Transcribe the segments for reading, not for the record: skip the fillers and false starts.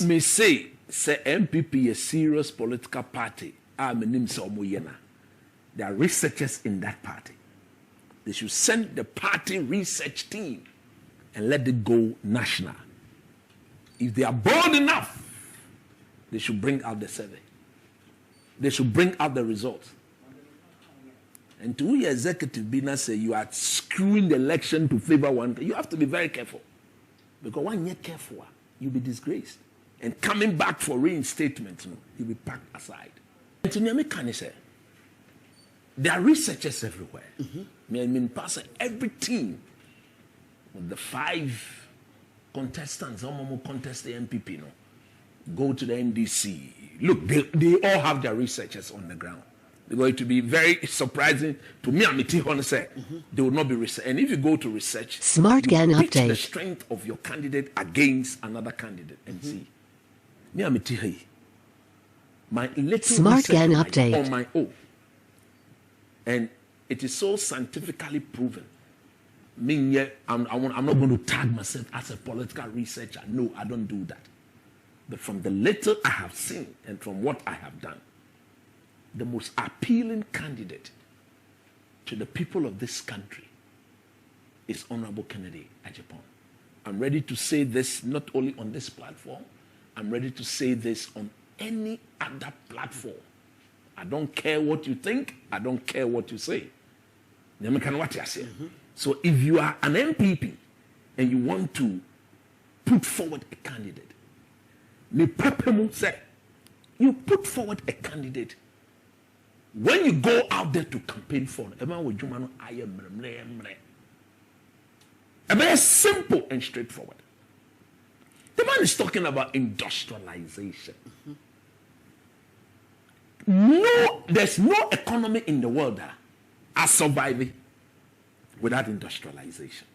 Me say MPP a serious political party. There are researchers in that party. They should send the party research team and let it go national. If they are bold enough, they should bring out the survey. They should bring out the results. And to your executive business say you are screwing the election to favor one, you have to be very careful. Because when you're careful, you'll be disgraced. And coming back for reinstatement, you'll be packed aside. And to me, can you say, there are researchers everywhere. Pastor, every team with the 5 contestants, some contest the MPP, go to the NDC. Look, they all have their researchers on the ground. They're going to be very surprising to me. They will not be research. And if you go to research, Smart Gan update. The strength of your candidate against another candidate and see. My little Smart Gan update on my own, and it is so scientifically proven. I'm not going to tag myself as a political researcher. No, I don't do that. But from the little I have seen and from what I have done, the most appealing candidate to the people of this country is Honorable Kennedy Agyapong. I'm ready to say this not only on this platform, I'm ready to say this on any other platform. I don't care what you think, I don't care what you say. So if you are an MPP and you want to put forward a candidate, you put forward a candidate. When you go out there to campaign for it, it's simple and straightforward. The man is talking about industrialization. No, there's no economy in the world that are surviving without industrialization.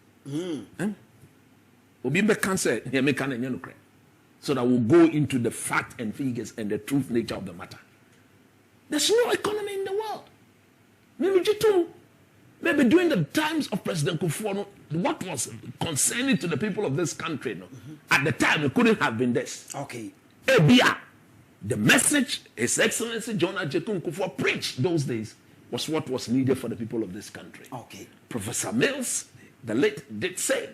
So that we'll go into the fact and figures and the truth nature of the matter. There's no economy in the world. Maybe during the times of President Kufuor, what was concerning to the people of this country, at the time it couldn't have been this. Okay. The message His Excellency John Agyapong Kufuor preached those days was what was needed for the people of this country. Okay. Professor Mills, the late, did say,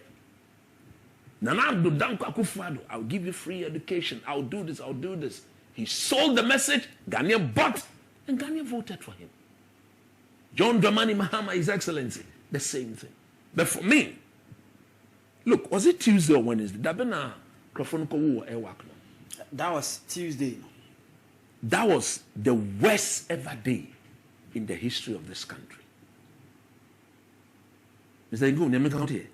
Nana Abdul Danko Akufo-Addo, I'll give you free education. I'll do this, I'll do this. He sold the message, Ghanaian bought, and Ghanaian voted for him. John Dramani Mahama, His Excellency, the same thing. But for me, look, was it Tuesday or Wednesday? That was Tuesday. That was the worst ever day in the history of this country. Mr. Ingo,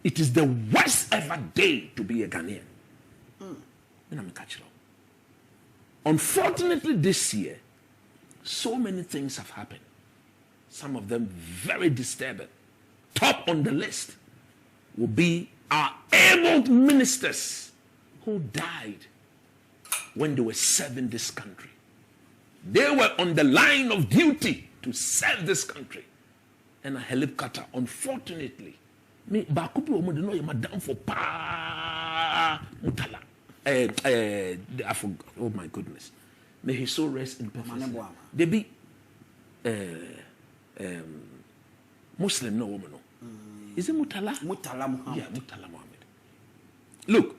it is the worst ever day to be a Ghanaian. Unfortunately, this year, so many things have happened. Some of them very disturbing. Top on the list will be our able ministers who died when they were serving this country. They were on the line of duty to serve this country. And a helicopter, unfortunately, me bakupi omo no madam for pa mutala. I forgot. Oh my goodness. May his soul rest in perfect. They be Muslim no woman. Is it Mutala? Mutala Muhammad. Yeah, Mutala Muhammad. Look,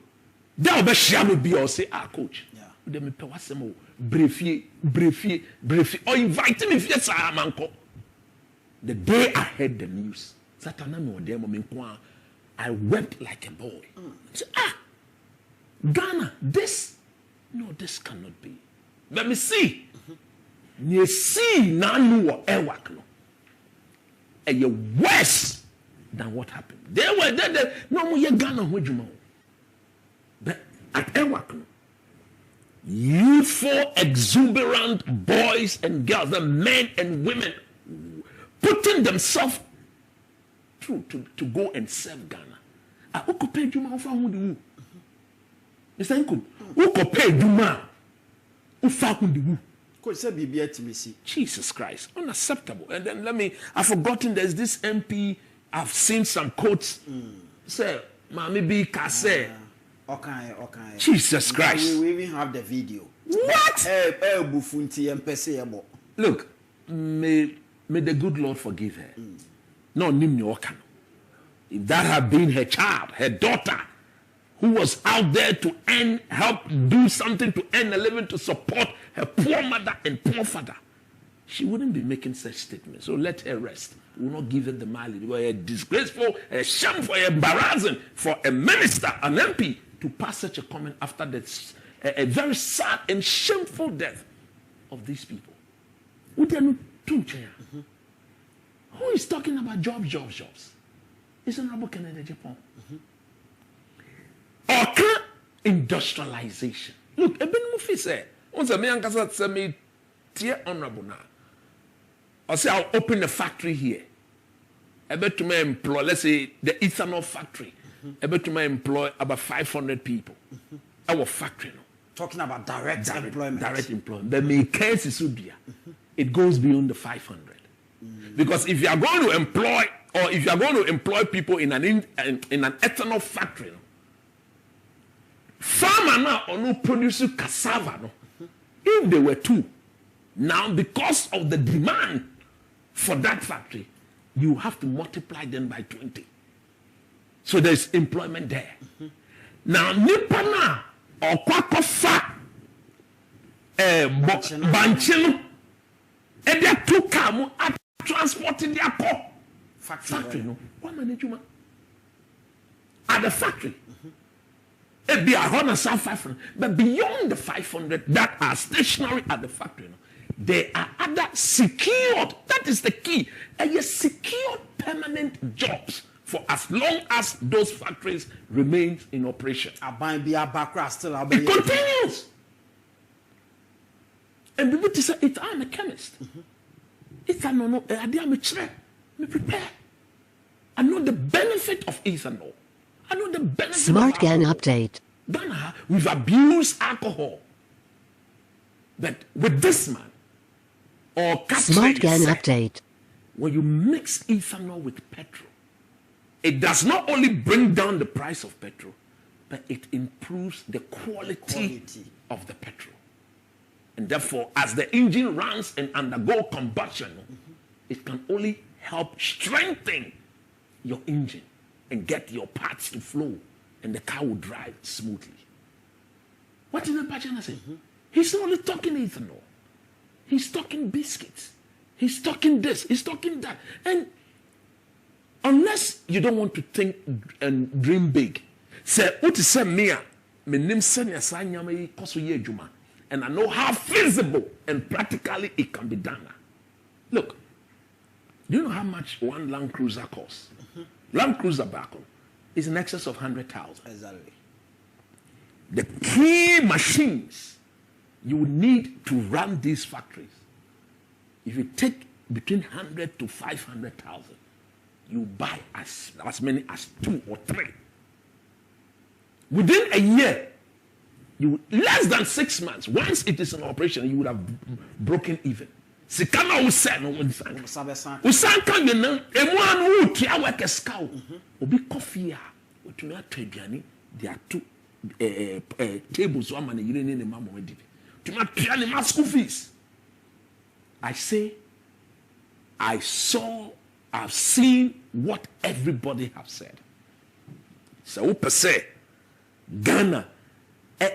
that will be Shamu be or say, coach. Yeah. They me pewasemo briefie. Or invite me if yes, I am. The day I heard the news, I wept like a boy. I said, Ghana, this cannot be. Let me see. You see, Nanu or Ewak, and you're worse than what happened. They were there. No more Ghana, but at Ewak, youthful, exuberant boys and girls, the men and women, putting themselves through to go and serve Ghana. Mr. Nkum, who compare Duma? Who found Jesus Christ, unacceptable. And then I've forgotten there's this MP, I've seen some quotes. Say, Mami B. Kase, Okay. Jesus Christ. We even have the video. What? Look, may the good Lord forgive her. No, if that had been her child, her daughter, who was out there to help do something to earn a living to support her poor mother and poor father, she wouldn't be making such statements. So let her rest. We will not give her the mileage. It was disgraceful, shameful, embarrassing for a minister, an MP, to pass such a comment after a very sad and shameful death of these people. Who is talking about jobs? It's Honorable Kennedy Agyapong. Or industrialization. Look, Eben Mufi said, once a man can say me, dear honorable now. I say I'll open a factory here. I bet to me employ, let's say the ethanol factory. I bet to me employ about 500 people. Our factory, no. Talking about direct employment. Direct employment. But my case is it goes beyond the 500. Because if you are going to employ, or if you are going to employ people in an ethanol factory, no, farmer now or no produce cassava, no, if they were two, now because of the demand for that factory, you have to multiply them by 20. So there's employment there. Now, Nipana or Kwakofa Banchino, and they are two cars are transporting their core. Factory, no. What management? At the factory. It be 500, but beyond the 500 that are stationary at the factory, no, there are other secured. That is the key. And yes, secured permanent jobs for as long as those factories remain in operation. It continues. And people say, it's I'm a chemist. It's a no, I'm a trainer. Me prepare. I know the benefit of ethanol. I know the benefit Smart of Ghana alcohol. update. Ghana, we've abused alcohol. But with this man, or Smart Ghana update. when you mix ethanol with petrol, it does not only bring down the price of petrol, but it improves the quality of the petrol. And therefore, as the engine runs and undergo combustion, it can only help strengthen your engine and get your parts to flow, and the car will drive smoothly. What did the Pachana say? He's not only talking ethanol. He's talking biscuits. He's talking this. He's talking that. And unless you don't want to think and dream big, say, what is me? And I know how feasible and practically it can be done. Look, do you know how much one Land Cruiser costs? Land Cruiser back home is in excess of 100,000. Exactly. The key machines you would need to run these factories, if you take between 100 to 500,000, you buy as many as 2 or 3. Within a year, less than 6 months, once it is in operation, you would have broken even. Sikana will say no one sang. Usanka you know, everyone who tia work a scout. Obi coffee to me at there are 2 tables one man in the mamma did. To me at school fees. I say, I've seen what everybody have said. So per se, Ghana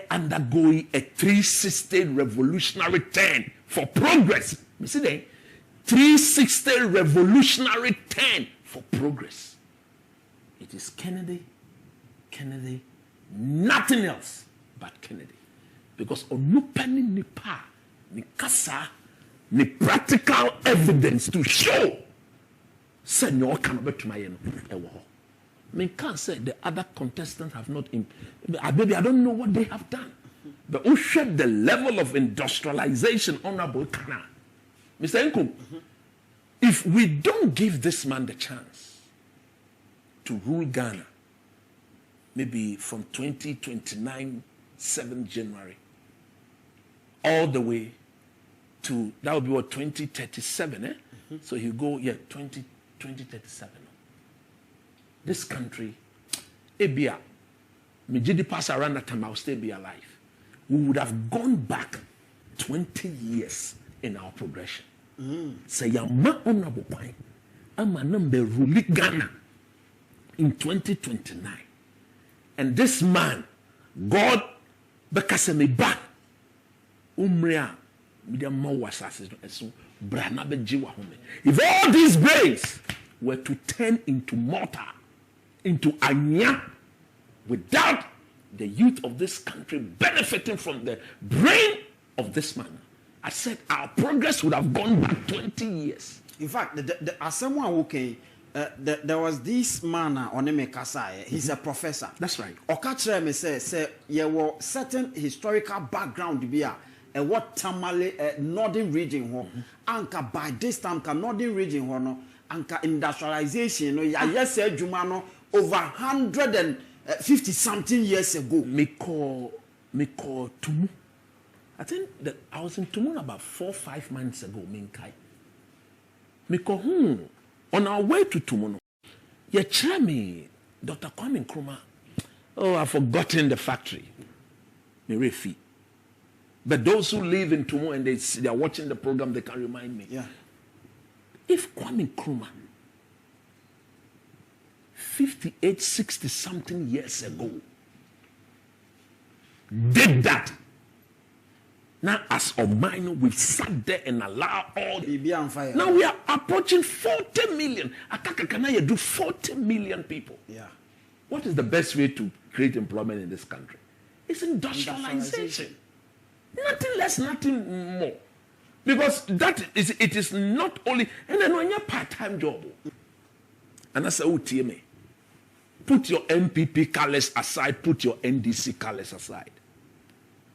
undergoing a 360 revolutionary turn for progress. You see that? 360 revolutionary turn for progress. It is Kennedy, nothing else but Kennedy. Because onupani nipa, ni kasa, ni practical evidence to show. Say no cannot to my end. I can't say the other contestants have not. Maybe I don't know what they have done. But who shared the level of industrialization, Honorable Kana? Mr. Nkum, if we don't give this man the chance to rule Ghana, maybe from 2029, 7th January, all the way to, that would be what, 2037, eh? So he'll go, 2037. This country, Ebia, me GD pass around that time, I'll still be alive. We would have gone back 20 years in our progression. Say, Yama honorable point. I'm a number rule Ghana in 2029. And this man, God, because me ba umria media mawasas so brana bejiwa home. If all these brains were to turn into mortar, into anya, without the youth of this country benefiting from the brain of this man, I said our progress would have gone back 20 yeys. In fact, as someone who came, there was this man on Kasai. He's a professor. That's right. Okachre me say there were certain historical background to be a what Tamale northern region ho. Anka by this time ka northern region ho no anka industrialization no yes Jumano over 150 something years ago. Me call Tumu. I think that I was in Tumu about 4 or 5 months ago. Me call on our way to Tumu. You tell me, Dr. Kwame Nkrumah. Oh, I've forgotten the factory. Me refi. But those who live in Tumu and they are watching the program, they can remind me. Yeah. If Kwame Nkrumah 58, 60 something years ago did that, now as of mine, we've sat there and allowed all the now we are approaching 40 million. Can I do 40 million people? Yeah. What is the best way to create employment in this country? It's industrialization. Nothing less, nothing more. Because it is not only, and then when you're part-time job, and I say, oh, TMA, put your MPP colors aside, put your NDC colors aside.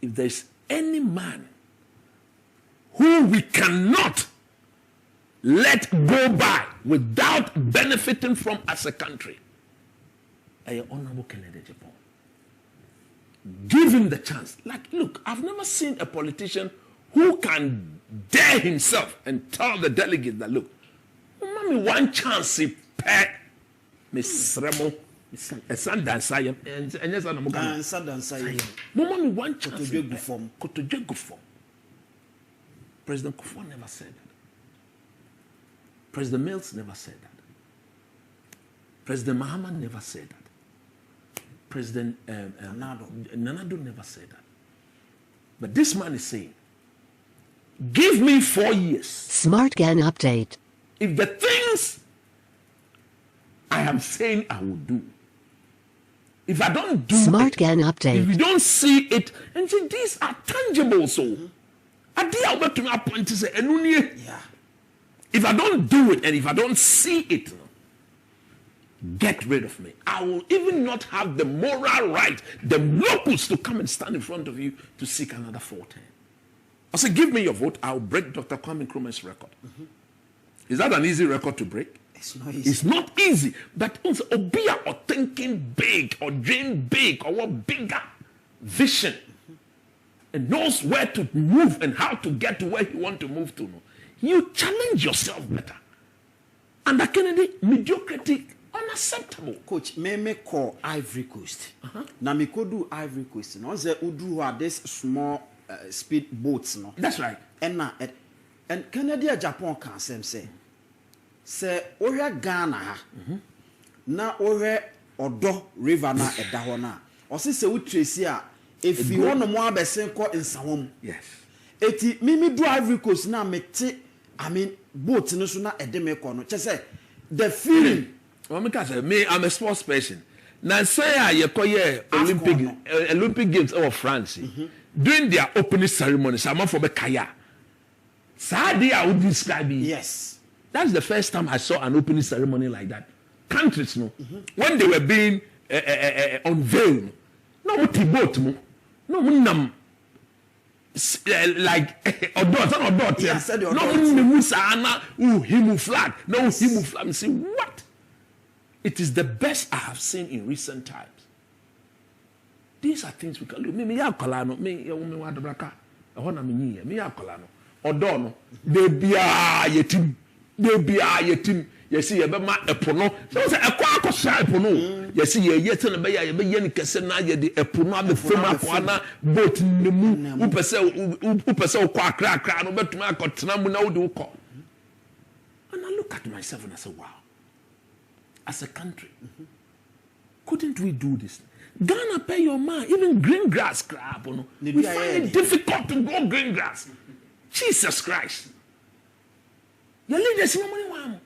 If there's any man who we cannot let go by without benefiting from as a country, I honorable Kennedy Agyapong. Give him the chance. Like, look, I've never seen a politician who can dare himself and tell the delegates that, look, mommy, one chance he pay Miss Remo, San Dansayam, and yes, I'm San Dansayam. Mommy, one chance to go form. President Kufuor never said that. President Mills never said that. President Mahama never said that. President Nanado never said that. But this man is saying, give me 4 years. Smart Gan update. If the things I am saying I will do, if I don't do Smart it, Gan update. if you don't see it, and see, these are tangible. So, I did about to my point to say, yeah. If I don't do it and if I don't see it, get rid of me. I will even not have the moral right, the locals to come and stand in front of you to seek another 4 terms. I say, give me your vote. I'll break Dr. Kwame Nkrumah's record. Is that an easy record to break? It's not easy. It's not easy. But also, obia or thinking big or dream big or what bigger vision and knows where to move and how to get to where you want to move to. You challenge yourself better. Under Kennedy, mediocrity unacceptable. Coach, me call Ivory Coast. Now me could do Ivory Coast. No, they would do this small speed boats. No, that's right. And Canada, Japan can say, Ore Ghana, na Ore Odo River na Edahona. Or say we trace if you want to more besen ko in Sawom. Yes. Eti mimi do Ivory Coast na mete. I mean, boats no so na edemeko no. Just say the feeling. I'm a sports person. Now say you call Olympic Games of France. During their opening ceremony, someone for the kaya. Saturday I would describe it. Yes. That's the first time I saw an opening ceremony like that. Countries, when they were being unveiled, no boat, no nam. Like no himu flag, no himu flag. See what? It is the best I have seen in recent times. These are things we can do. Me ya kolano, me wa dobraka. E ho na me nyi me ya kolano. Odo no, de bia yetim. They be a team. You see, a bema epono. So say a quack shy epono. You see, yet and a bay, a yen casena, the epono, the former corner, boat in the moon, who perceive quack crack, but to my cotton, now do call. And I look at myself and I say, wow, as a country, couldn't we do this? Ghana pay your man, even green grass crap. We find it difficult to grow green grass. Jesus Christ. Your leaders no money.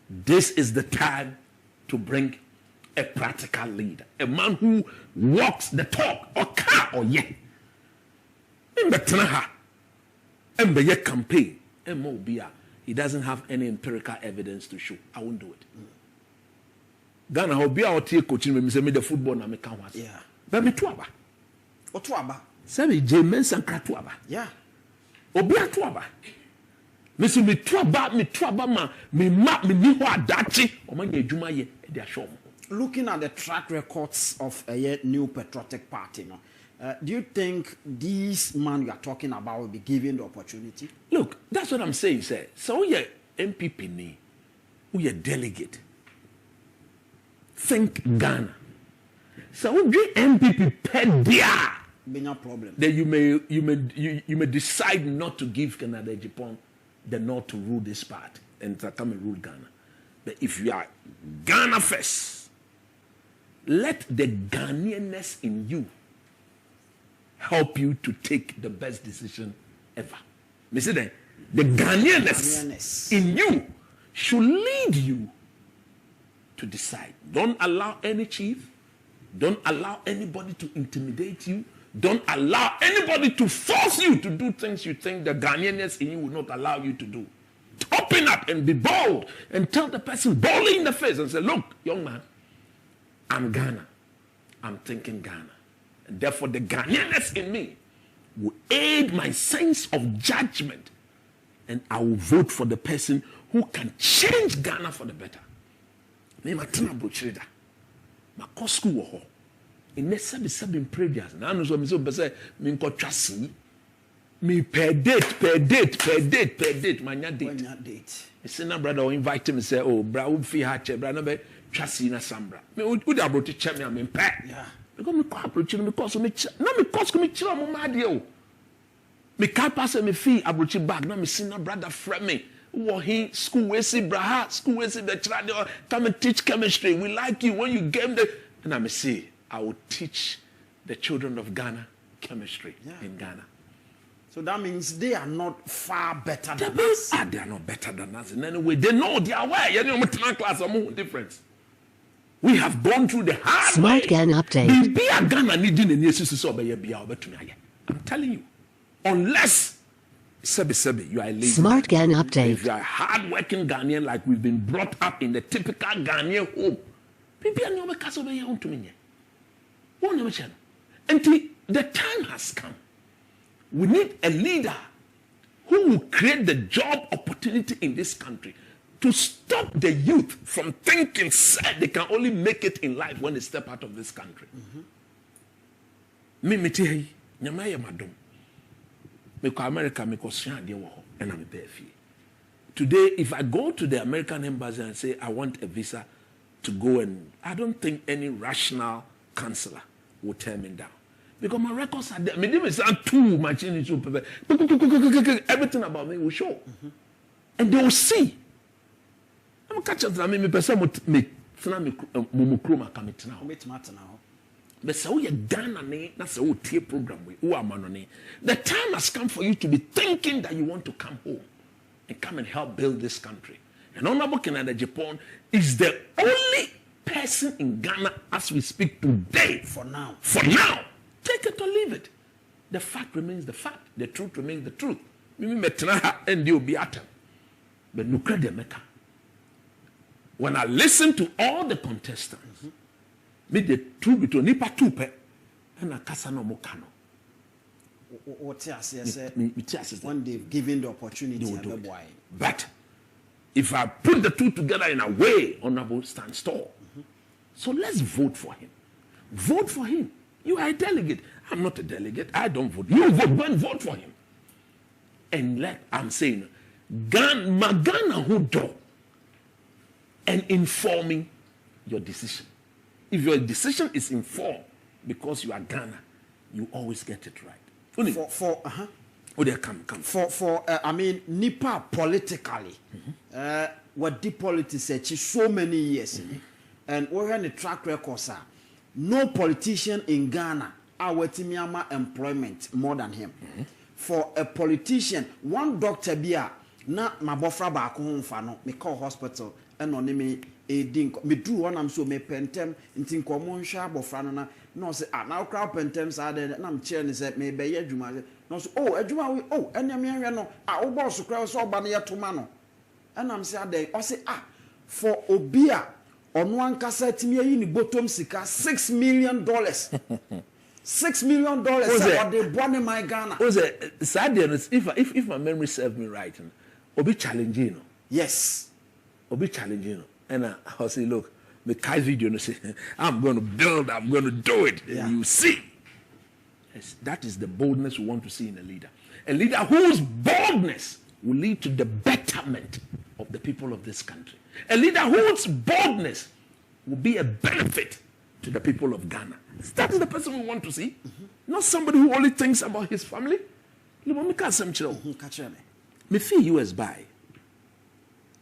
This is the time to bring a practical leader, a man who walks the talk, or car, or yet. In the campaign, he doesn't have any empirical evidence to show. I won't do it. Ghana, I'll be out here coaching me, say me the football na me can watch. Yeah. But me tuaba. O tuaba. Say me James and kratuaba. Yeah. Obi atuaba. Me say me tuaba ma me map me ni ho adachi. O man ye adwuma ye e dey show. Looking at the track records of a new patriotic party, do you think these man you are talking about will be given the opportunity? Look, that's what I'm saying, sir. So we are MPP ni, we are delegate. Think Ghana. So we MPP per dia. No problem. Then you may decide not to give Canada Agyapong the nod to rule this part and to come and rule Ghana. But if you are Ghana first, let the Ghanaianness in you help you to take the best decision ever. Me say that the Ghanaianness in you should lead you to decide. Don't allow any chief, don't allow anybody to intimidate you, don't allow anybody to force you to do things you think the Ghanaianness in you will not allow you to do. Open up and be bold and tell the person boldly in the face and say, look, young man, I'm Ghana. I'm thinking Ghana. And therefore the Ghanaianness in me will aid my sense of judgment, and I will vote for the person who can change Ghana for the better. Me matena brochirida. Ma kosku wo ho. Ene sabi previous. Na no so me so pese me nkotwa si. Me per date manya date. When your date. Me say na brother o invite me say, oh bra wo fi ha che bra na be twasi na sambra. Me wo da brochi che me am pe. Yeah. Because me kwa brochi me cause me na me cause me chira mo ma de o. Me ka pass me fi abrochi bag na me see na brother friend me. Who he school we see braha school we see the child come and teach chemistry. We like you when you gave the and I say I will teach the children of Ghana chemistry in Ghana. So that means they are not far better than They us. are not better than us in any way. They know they are aware. You know, class are difference. We have gone through the hard Smart way. Gan update. Be a Ghana needing a I'm telling you, unless Sebi, you are a lazy. Smart Gan update. If you are a hard-working Ghanaian, like we've been brought up in the typical Ghanaian home, people are not castle over here to me. Until the time has come, we need a leader who will create the job opportunity in this country to stop the youth from thinking they can only make it in life when they step out of this country. America, and I'm today, if I go to the American embassy and say I want a visa to go, and I don't think any rational counselor will turn me down. Because my records are there. I mean, sound too much in everything about me will show. And they will see. I'm catching me person me mumukroma kamit now. But so you Ghana ne that's a tie program we who are manone. The time has come for you to be thinking that you want to come home and come and help build this country. And Honorable Canada Agyapong is the only person in Ghana as we speak today. For now. Take it or leave it. The fact remains the fact. The truth remains the truth. And you'll be at him. But when I listen to all the contestants, me the truth between nipa tupe and a kasano mokano. When they've given the opportunity, they will do it. But if I put the two together in a way, Honorable stands tall. So let's vote for him. Vote for him. You are a delegate. I'm not a delegate. I don't vote. You vote, but vote for him. And I'm saying, Ghana who do and informing your decision. If your decision is informed because you are Ghana, you always get it right. Only I mean, Nipa politically, what the politics so many years, and we're in the track record, sir. No politician in Ghana our Timiama employment more than him. For a politician, one doctor bia na mabofra ba ko homfa no me call hospital and on me me do one am so me pentem ntin komo nhwa abofra no na say na crowd pentem sa de na me chair ni say me be ye adwuma no so adwuma we enya me hwe no wo boss crowd so ba na ye toma no and am say ade o say for obia ono ankasa timi ayi ni bottom sika $6 million. $6 million. What they born in my Ghana. If my memory serves me right, Obi challenging. Yes. Obi challenging. And I'll say, look, the Kai video say, I'm going to build, I'm going to do it. Yeah. And you see. Yes, that is the boldness we want to see in a leader. A leader whose boldness will lead to the betterment of the people of this country. A leader whose boldness will be a benefit to the people of Ghana. That is the person we want to see. Not somebody who only thinks about his family. Me fee US by.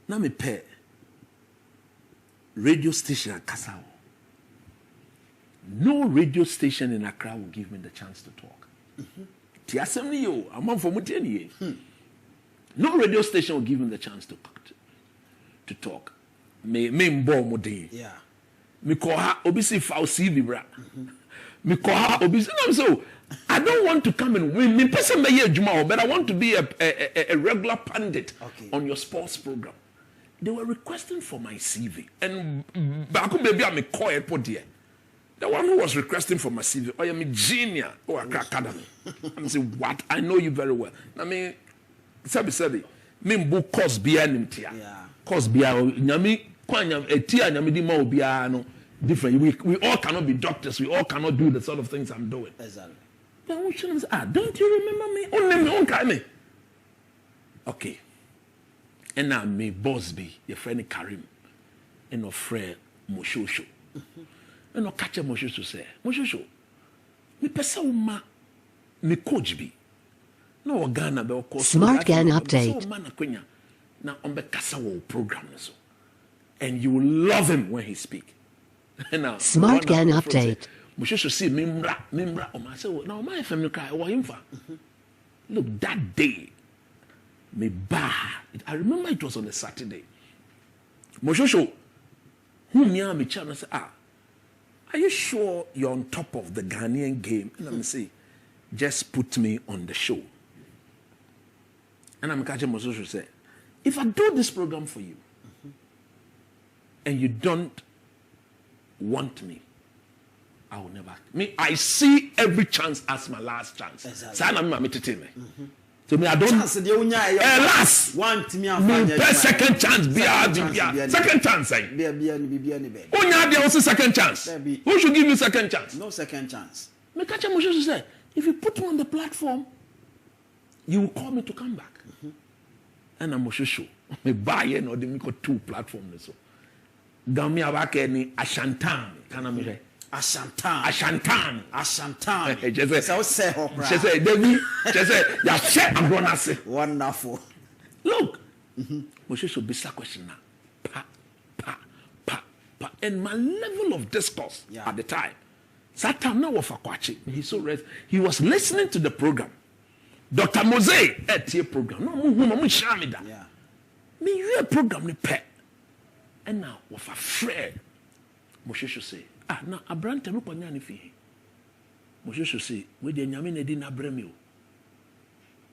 Now me pay radio station at Kasao. No radio station in Accra will give me the chance to talk. No radio station will give me the chance to talk. Me mbo mo day. Yeah. Me koha obisi fausi vibra. Me koha obisi. So I don't want to come and win. Me person be here Juma, but I want to be a regular pundit on your sports program. They were requesting for my CV, and back maybe I'm a quiet podium. The one who was requesting for my CV, I am a genius or a academy. I'm saying, what? I know you very well. I mean, sabi. Me book course behind him. Course behind nyami. Different. We all cannot be doctors. We all cannot do the sort of things I'm doing. Exactly. Don't you remember me? Only me. Okay. And now me boss be your friend Karim and your friend Moshosho. And no catch Moshosho say, Moshosho, me pesa uma me coach be. No Ghana be of course. Smart Ghana update. Now on the Kasawo program so. And you will love him when he speaks. Smart Ghana update. We should see Mimbra. I said, now my family cry. Look, that day, I remember it was on a Saturday. Moshosho, whom me and me channel say, are you sure you're on top of the Ghanaian game? And I'm say, just put me on the show. And I'm catching Moshosho say, if I do this program for you, and you don't want me, I will never. I see every chance as my last chance. Exactly. So me, I don't. Last. Want me? Second chance. Second chance. Also second chance. Who should give you second chance? No second chance. Me catch a motion say, if you put me on the platform, you will call me to come back. And I'm show. Me buy and or me got 2 platforms so. Gami abake ni Ashantan kana me Ashantan she say David she say ya share I'm gonna say wonderful. Look Moshe should be a question now pa and my level of discourse at the time Satan now of akwachi he was listening to the program Dr. Mose at your program no mu share me that me your program ni pet. And now, with a friend, Moshe should say, now, a brand to look on your fee. Moshe should say, we didn't have you.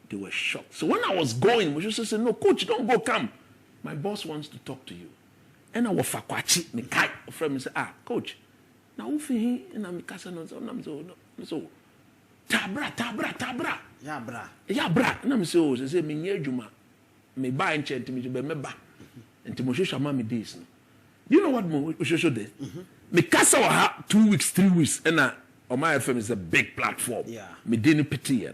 They were shocked. So when I was going, Moshe should say, no, coach, don't go, come. My boss wants to talk to you. And I was fakwachi, me kai, a friend say, coach, now who fee, and I'm casting so, tabra. Yeah, bra. And I'm so, say, me near Juma, me buy and chant to me to be member. And Moshe Shama me this. Do you know what Moshe did? Me kasa wa 2 weeks, 3 weeks, and on my FM is a big platform. Yeah. Me didn't pity.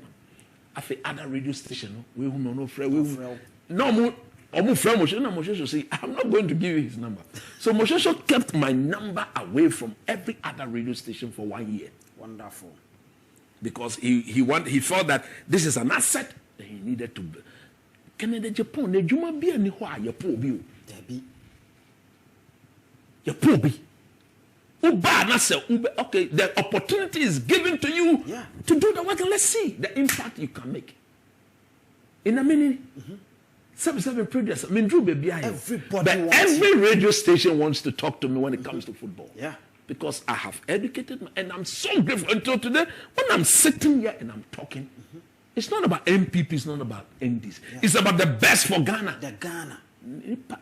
I feel other radio station. We who no friend. no, Moshe say, I'm not going to give you his number. So Moshe kept my number away from every other radio station for 1 year. Wonderful. Because he felt that this is an asset that he needed to. Canada, Japan, the Juma be any why your poor bill. Debbie. Your poor bill. Okay, the opportunity is given to you to do the work, and let's see the impact you can make. In a minute, 7 previous. I mean, Drew baby, every radio station wants to talk to me when it comes to football. Yeah. Because I have educated and I'm so grateful until today. When I'm sitting here and I'm talking, it's not about MPP, it's not about NDs. Yeah. It's about the best for Ghana. The Ghana.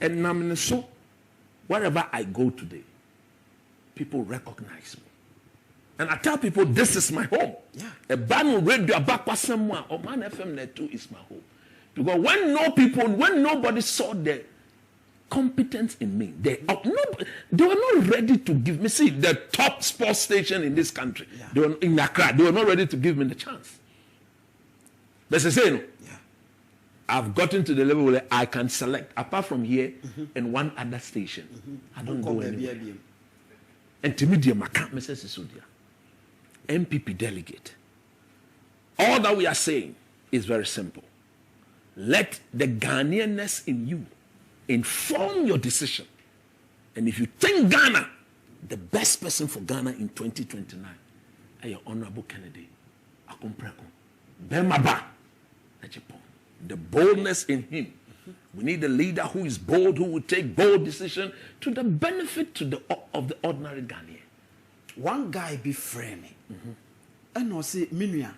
And I'm so wherever I go today, people recognize me. And I tell people this is my home. Yeah. A band radio about someone or Man FM Net 2 is my home. Because when nobody saw the competence in me, they were not ready to give me. See, the top sports station in this country, they were in Accra, they were not ready to give me the chance. But they say, no, I've gotten to the level where I can select, apart from here and one other station. I don't go anywhere. And to me, dear, my camp message is MPP delegate. All that we are saying is very simple. Let the Ghanaianness in you inform your decision. And if you think Ghana, the best person for Ghana in 2029, are your Honorable Kennedy Akompreko Bemaba Agyapong. The boldness in him. We need a leader who is bold, who will take bold decisions to the benefit of the ordinary Ghanaian. One guy be framing. And I say, Minia,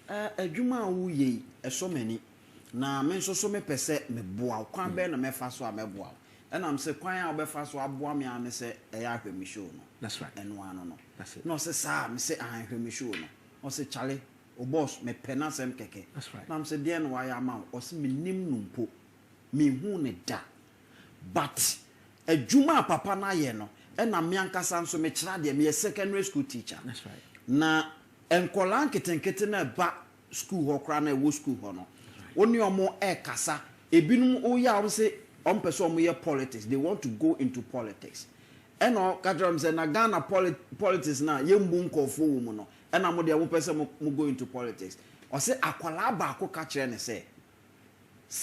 a Juma ye, so many. Na men so me pese me boa kwan be na me fa so a me boa and am say kwan a be fa so aboa me am say e ya hwemi show no. That's right. And one no. That's it. No say sa me say an hwemi show no. O say chale o boss me pena sem keke. That's right. Na am say dey no wa ya ma o say me nim numpo me hu ne da but adwuma papa na ye no e na me ankasa nso me kira de me secondary school teacher. That's right. Na enkola nketenkete na ba school ho kra na wo school ho no. Only omo kasa ebinum oya say on person omo ye politics, they want to go into politics. And all kadram say na Ghana politics na ye mbu nkofo wo mu no e na mo de wo person mo go into politics. O say akwala ba ko ka kire ne say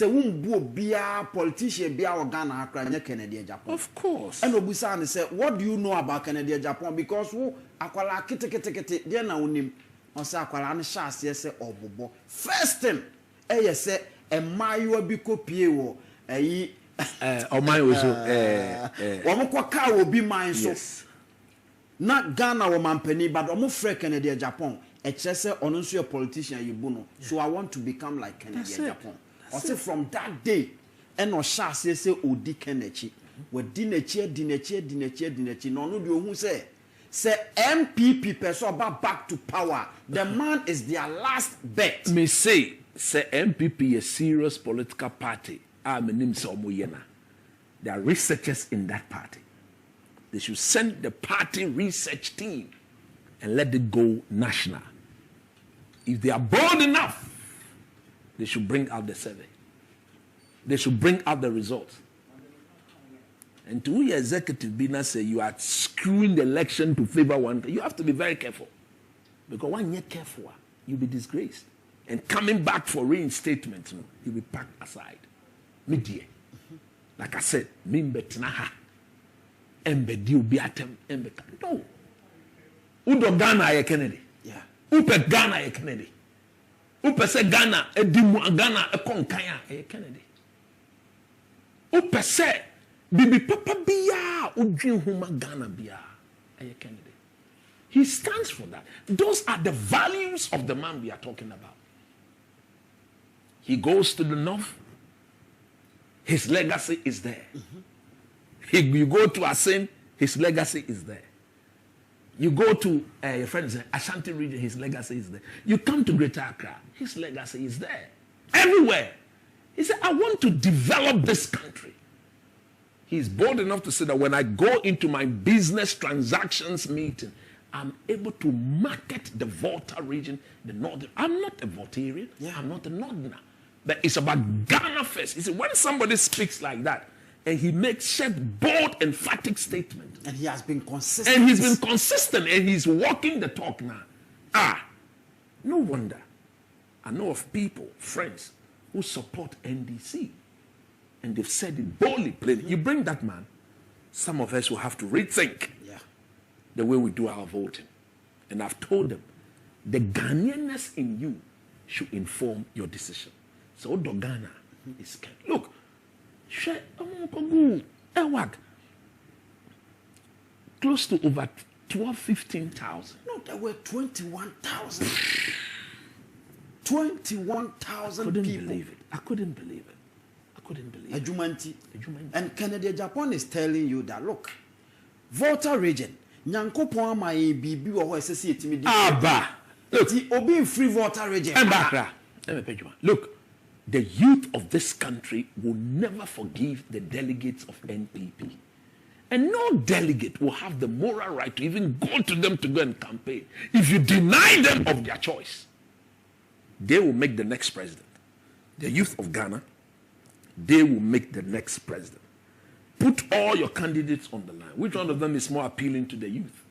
wo mbu obia politician bia o Ghana akra nya Kennedy Agyapong. Of course. And obusa ne say what do you know about Kennedy Agyapong, because wo akwala kete de na wonim. O say akwala ne sha ase say obobo first thing yes, a mayo bi kopie wo ayi o mayo so wo mo kwaka wo bi man so na Ghana wo mampani but omo frɛ Kennedy Agyapong e kire se ono nso a politician yibu no so I want to become like Kennedy Agyapong. I say from that day and no sha say odi Kennedy we di n'echi no no de ohun say MPP person back to power, the man is their last bet. Me say MPP a serious political party. There are researchers in that party. They should send the party research team and let it go national. If they are bold enough, they should bring out the survey. They should bring out the results. And to your executive business say you are screwing the election to favor one, you have to be very careful. Because when you're careful, you'll be disgraced. And coming back for reinstatement, you'll be packed aside. Media. Like I said, Mimbetnaha. Embedi ubiatem embeka. No. Udo Ghana ye Kennedy. Yeah. Upe Ghana ye Kennedy. Upe se Ghana edimu Ghana ekonkaya ye Kennedy. Upe se Bibi Papa Biya Udwin Huma Ghana Biya ye Kennedy. He stands for that. Those are the values of the man we are talking about. He goes to the north. His legacy is there. You go to Asin, his legacy is there. You go to your friends Ashanti region, his legacy is there. You come to Greater Accra, his legacy is there. Everywhere. He said, I want to develop this country. He's bold enough to say that when I go into my business transactions meeting, I'm able to market the Volta region, the northern. I'm not a Voltarian. Yeah. I'm not a northerner. But it's about Ghana first. You see, when somebody speaks like that, and he makes such bold, emphatic statement, and he has been consistent, and he's walking the talk now. No wonder. I know of people, friends, who support NDC, and they've said it boldly, plainly. You bring that man, some of us will have to rethink the way we do our voting. And I've told them, the Ghanaianness in you should inform your decision. So Ghana is scared. Look, close to over 15,000. No, there were 21,000. 21,000 people. I couldn't believe it. Ajumanti. And Kennedy Agyapong is telling you that, look, voter region, Nyankopon ama bibi wo esese etimi di. Look, obi free voter region. Look, the youth of this country will never forgive the delegates of NPP. And no delegate will have the moral right to even go to them to go and campaign. If you deny them of their choice, they will make the next president. The youth of Ghana, they will make the next president. Put all your candidates on the line. Which one of them is more appealing to the youth?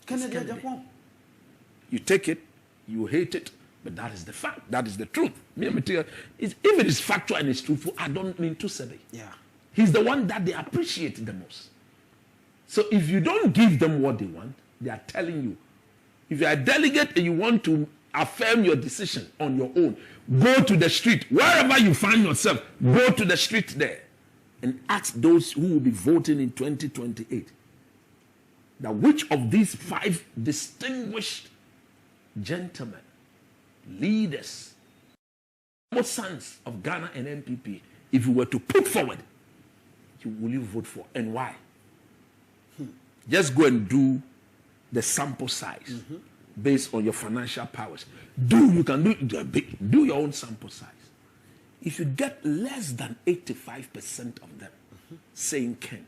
Kennedy Agyapong. You take it, you hate it, but that is the fact. That is the truth. If it is factual and it's truthful, I don't mean to say it. Yeah. He's the one that they appreciate the most. So if you don't give them what they want, they are telling you. If you are a delegate and you want to affirm your decision on your own, go to the street. Wherever you find yourself, go to the street there and ask those who will be voting in 2028 that which of these 5 distinguished gentlemen, leaders, both sons of Ghana and NPP, if you were to put forward, will you vote for and why? Just go and do the sample size based on your financial powers. You can do your own sample size. If you get less than 85% of them saying Ken,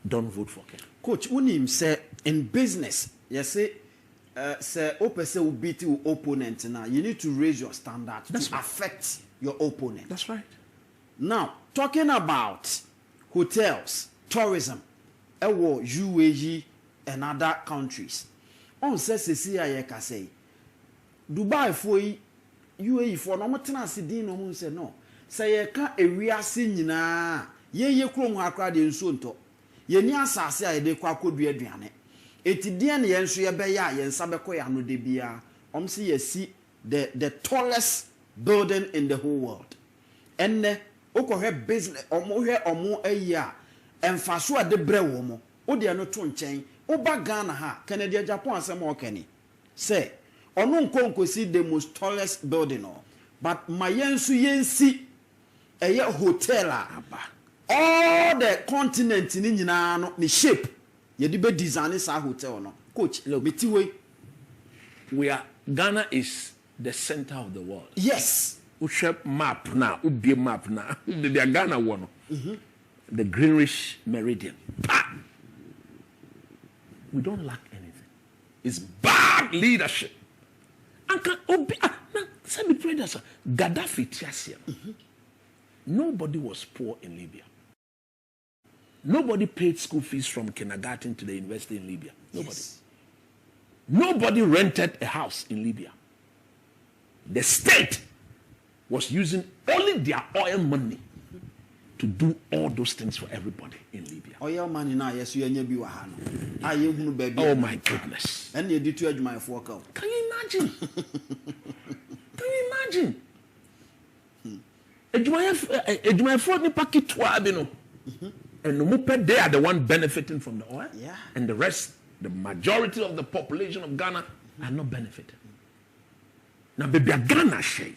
don't vote for Ken. Coach, unim say in business, you say opposite will beat your opponent now. You need to raise your standard to affect your opponent. That's right. Now, talking about hotels, tourism, UAE and other countries. On says CCI say Dubai for UAE for no matena sidin no hun say no. Say ye ka ewiase nyina ye krom akra de nso nto. Ye ni asase a ye de kwa kodua aduane. Etidie ne ye nso ye be ya ye nsa be koya no de bia. Say ye see the tallest building in the whole world. Enne okohwe business omo ayi a emfaso a de bre wo mo. O de no to nchen. Oba Ghana ha Kennedy Agyapong asem o keni. Say ono nkonkosi the most tallest building no. But mayensu yensi eye hotel aba. All the continent ni nyina no ni shape. Ye di be design sa hotel no. Coach, metiwe. Ghana is the center of the world. Yes. Ushep map now, ubi map now. The Ghana one. The Greenwich Meridian. We don't lack anything. It's bad leadership. Gaddafi, nobody was poor in Libya. Nobody paid school fees from kindergarten to the university in Libya. Nobody. Yes. Nobody rented a house in Libya. The state was using only their oil money to do all those things for everybody in Libya. Oil money now, yes, you be wahano. Baby. Oh my goodness. And you do to my work out. Can you imagine? Can you imagine? And they are the one benefiting from the oil. Yeah. And the rest, the majority of the population of Ghana are not benefiting. Now, baby, Ghana shay.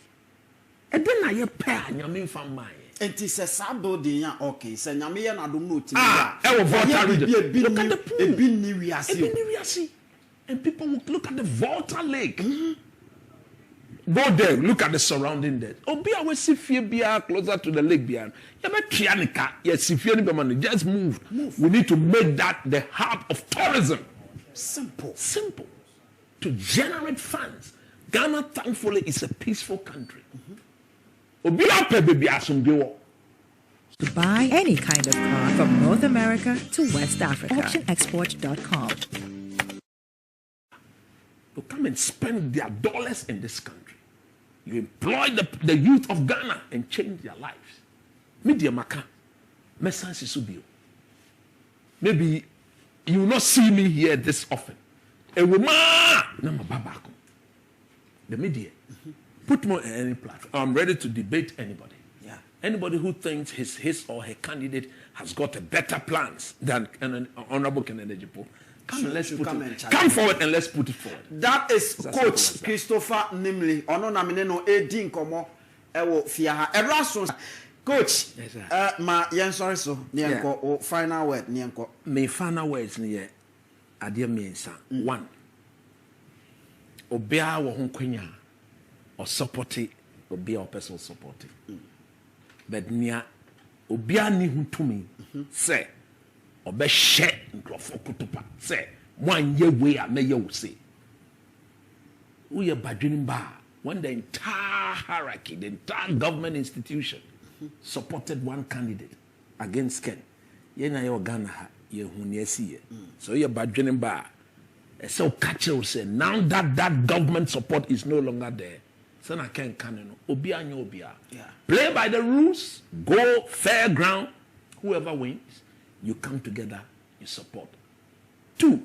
And then I pay and from my. And it is a building, okay. So, Yamian, I don't know. Look at the pool. And people will look at the Volta Lake. Go there, look at the surrounding there. Oh, be away, see closer to the lake. Just move. We need to make that the hub of tourism. Simple. To generate funds. Ghana, thankfully, is a peaceful country. Obi apɛ baby asomdwe wɔ. To buy any kind of car from North America to West Africa. AuctionExport.com. To come and spend their dollars in this country. You employ the youth of Ghana and change their lives. Media maka, mesansi subio. Maybe you will not see me here this often. A woman, the media, put more on any platform. I'm ready to debate anybody. Yeah. Anybody who thinks his or her candidate has got a better plans than an honorable Kennedy Agyapong, come forward and let's put it forward. That is Coach Christopher Nimley. Ono na mine no edi nkomo ewo fia ha. Eraso Coach, yes, ma yen sorry so nienko final word nienko. My final words ni ye ade mensa. One. Obia wo ho kwanya or support it, obia o person support it. But nia obia ni hu tumi say obe share nkrofo kutupa say one ye way a me ye wo say. We are badwin ba when the entire hierarchy, the entire government institution supported one candidate against Ken. Ye na ye Ghana ha ye hu ne asi ye. So ye badwin ba so catch you say now that government support is no longer there. So na Ken Cannon obi anyo obi a. Play by the rules, go fair ground. Whoever wins, you come together, you support. Two,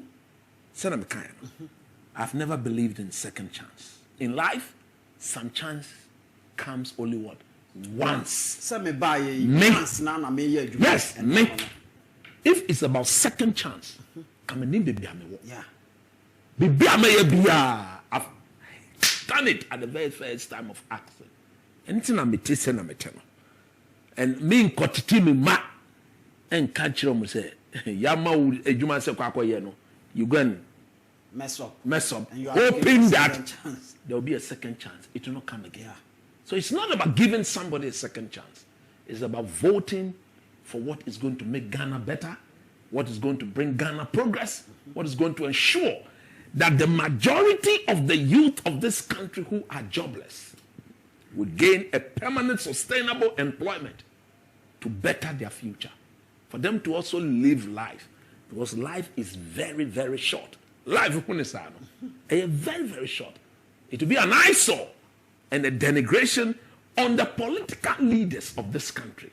I've never believed in second chance. In life, some chance comes only what? Once. Yes, me. If it's about second chance, come and baby. Yeah. I've done it at the very first time of accident. Anything I'm saying, I'm telling. And me in Kotiti ma and catch them say, Yama ejuma se kwa ye no. You go and mess up. Hoping that there will be a second chance. It will not come again. Yeah. So it's not about giving somebody a second chance. It's about voting for what is going to make Ghana better, what is going to bring Ghana progress, what is going to ensure that the majority of the youth of this country who are jobless will gain a permanent, sustainable employment to better their future. For them to also live life. Because life is very, very short. Life is very, very short. It will be an eyesore and a denigration on the political leaders of this country.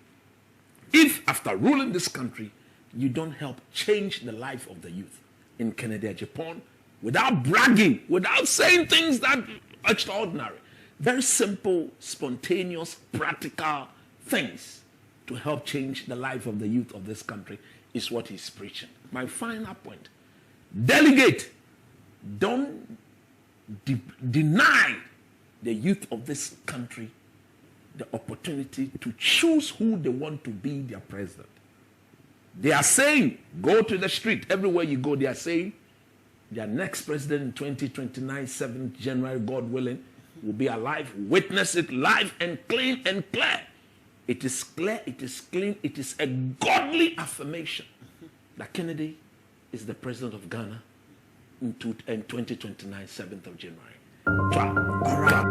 If after ruling this country, you don't help change the life of the youth in Kennedy Agyapong without bragging, without saying things that are extraordinary. Very simple, spontaneous, practical things to help change the life of the youth of this country is what he's preaching. My final point, delegate, don't deny the youth of this country the opportunity to choose who they want to be their president. They are saying, go to the street, everywhere you go, they are saying, their next president in 2029, 7th January, God willing, will be alive. Witness it live and clean and clear. It is clear, it is clean, it is a godly affirmation that Kennedy is the president of Ghana in 2029, 7th of January. All right.